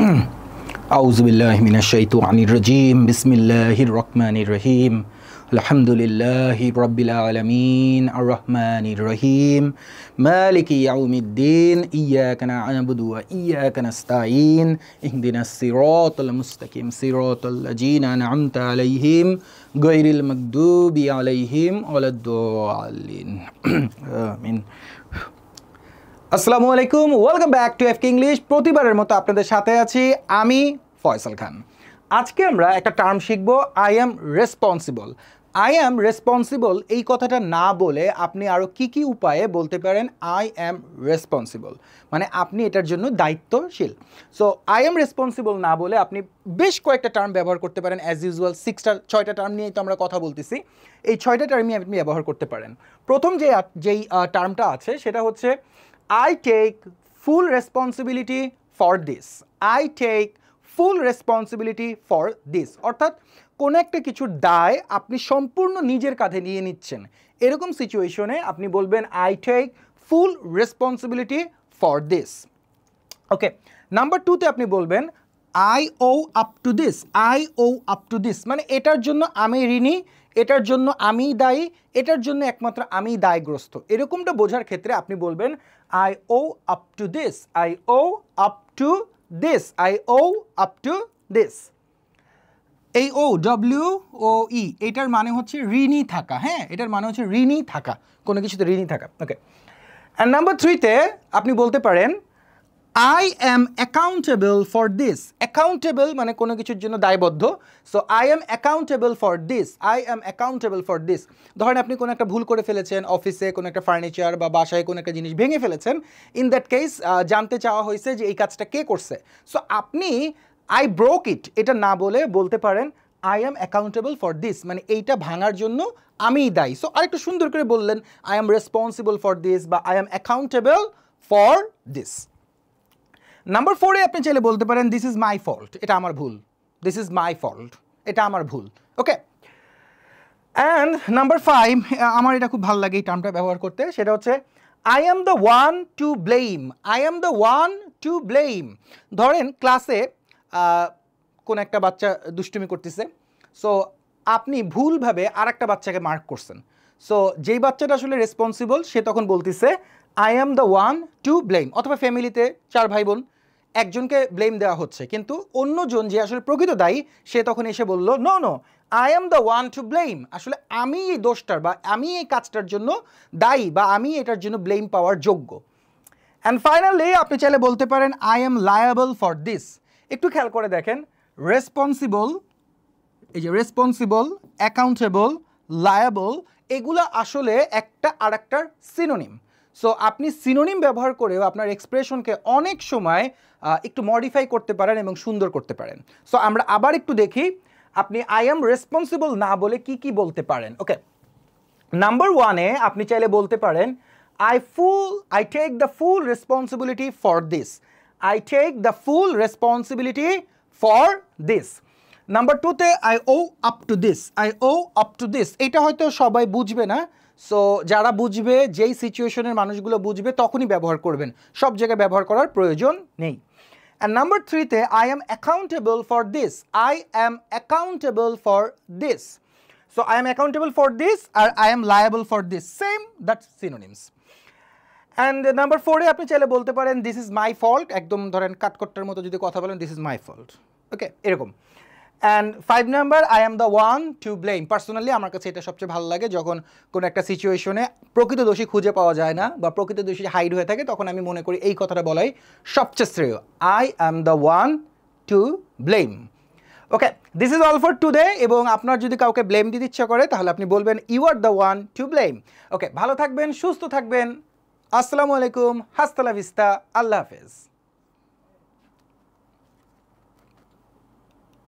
আউযুবিল্লাহি মিনাশ শাইতানির রাজীম বিসমিল্লাহির রহমানির রহিম আলহামদুলিল্লাহি রাব্বিল আলামিন আর রহমানির রহিম মালিকি ইয়াউমিদ্দিন ইয়্যাকা না'বুদু ওয়া ইয়্যাকা নাস্তাঈন ইহদিনাস সিরাতাল মুস্তাকিম সিরাতাল লাযিনা আন'আমতা আলাইহিম গায়রিল মাগদুবি আলাইহিম ওয়ালাদ-দাল্লিন আমিন। আসসালামু আলাইকুম, ওয়েলকাম ব্যাক টু এফকে ইংলিশ। প্রতিবারের মতো আপনাদের সাথে আছি আমি ফয়সাল খান। আজকে আমরা একটা টার্ম শিখব, I am responsible. I am responsible এই কথাটা না বলে আপনি আরও কি উপায়ে বলতে পারেন আই অ্যাম রেসপন্সিবল, মানে আপনি এটার জন্য দায়িত্বশীল। সো আই অ্যাম রেসপন্সিবল না বলে আপনি বেশ কয়েকটা টার্ম ব্যবহার করতে পারেন। অ্যাজ ইউজুয়াল 6টা টার্ম নিয়েই তো আমরা কথা বলতেছি। এই 6টা টার্মই আপনি ব্যবহার করতে পারেন। প্রথম যেই টার্মটা আছে সেটা হচ্ছে I take full responsibility for this. I take full responsibility for this. অর্থাৎ কোনো একটা কিছুর দায় আপনি সম্পূর্ণ নিজের কাঁধে নিয়ে নিচ্ছেন। এরকম সিচুয়েশনে আপনি বলবেন I take full responsibility for this. ওকে, নাম্বার 2তে আপনি বলবেন I owe up to this. I owe up to this মানে এটার জন্য আমি ঋণী, এটার জন্য আমি দায়ী, এটার জন্য একমাত্র আমি দায়গ্রস্ত। এরকমটা বোঝার ক্ষেত্রে আপনি বলবেন I owe up to this. I owe up to this. I owe up to this. এই ও WOE এটার মানে হচ্ছে ঋণী থাকা। হ্যাঁ, এটার মানে হচ্ছে ঋণী থাকা, কোনো কিছুতে ঋণী থাকা। ওকে, অ্যান্ড নাম্বার 3তে আপনি বলতে পারেন I am accountable for this. Accountable মানে কোনো কিছুর জন্য দায়বদ্ধ। So I am accountable for this. I am accountable for this. ধরেন আপনি কোনো একটা ভুল করে ফেলেছেন, অফিসে কোনো একটা ফার্নিচার বা বাসায় কোনো একটা জিনিস ভেঙে ফেলেছেন। ইন দ্যাট কেস জানতে চাওয়া হয়েছে যে এই কাজটা কে করছে। সো আপনি I broke it এটা না বলে বলতে পারেন I am accountable for this, মানে এইটা ভাঙার জন্য আমিই দায়ী। সো আরেকটু সুন্দর করে বললেন I am responsible for this বা I am accountable for this. Number 4-এ আপনি চাইলে বলতে পারেন দিস ইজ মাই ফল্ট, এটা আমার ভুল। দিস ইজ মাই ফল্ট, এটা আমার ভুল। ওকে, অ্যান্ড নাম্বার 5 আমার এটা খুব ভালো লাগে এই টার্মটা ব্যবহার করতে, সেটা হচ্ছে I am the one to blame. I am the one to blame. ধরেন ক্লাসে কোন একটা বাচ্চা দুষ্টুমি করতেছে, সো আপনি ভুলভাবে আর একটা বাচ্চাকে মার্ক করছেন। সো যেই বাচ্চাটা আসলে রেসপন্সিবল সে তখন বলতেছে I am the one to blame. অথবা ফ্যামিলিতে 4 ভাই বোন, একজনকে ব্লেম দেওয়া হচ্ছে, কিন্তু অন্যজন যে আসলে প্রকৃত দায়ী সে তখন এসে বলল no no I am the one to blame, আসলে আমি এই দোষটার বা আমি এই কাজটার জন্য দায়ী বা আমি এটার জন্য ব্লেম পাওয়ার যোগ্য। অ্যান্ড ফাইনালি আপনি চাইলে বলতে পারেন I am liable for this. একটু খেয়াল করে দেখেন, রেসপন্সিবল, এই যে রেসপন্সিবল, অ্যাকাউন্টেবল, লায়াবল, এগুলো আসলে একটা আর একটার সিনোনিম। সো আপনি সিনোনিম ব্যবহার করেও আপনার এক্সপ্রেশনকে অনেক সময় একটু মডিফাই করতে পারেন এবং সুন্দর করতে পারেন। সো আমরা আবার একটু দেখি আপনি আই অ্যাম রেসপন্সিবল না বলে কি বলতে পারেন। ওকে, নাম্বার 1-এ আপনি চাইলে বলতে পারেন I take the full responsibility for this. I take the full responsibility for this. Number 2-তে I owe up to this. I owe up to this এটা হয়তো সবাই বুঝবে না, সো যারা বুঝবে, যেই সিচুয়েশনের মানুষগুলো বুঝবে তখনই ব্যবহার করবেন, সব জায়গায় ব্যবহার করার প্রয়োজন নেই। অ্যান্ড নাম্বার 3-তে I am accountable for this. I am accountable for this. So I am accountable for this আর I am liable for this, same, that's synonyms. And number 4-এ আপনি চাইলে বলতে পারেন দিস ইজ মাই ফল্ট, একদম ধরেন কাটকট্টার মতো যদি কথা বলেন দিস ইজ মাই ফল্ট। ওকে, এরকম। And 5 number I am the one to blame. Personally আমার কাছে এটা সবচেয়ে ভালো লাগে, যখন কোনো একটা সিচুয়েশনে প্রকৃত দোষী খুঁজে পাওয়া যায় না বা প্রকৃত দোষী হাইড হয়ে থাকে, তখন আমি মনে করি এই কথাটা বলাই সবচেয়ে শ্রেয়, I am the one to blame. Okay, this is all for today. এবং আপনার যদি কাউকে ব্লেম দিতে ইচ্ছা করে তাহলে আপনি বলবেন you are the one to blame. Okay, ভালো থাকবেন, সুস্থ থাকবেন। আসসালামু আলাইকুম, হাস্তা লা ভিস্তা, আল্লাহ হাফেজ।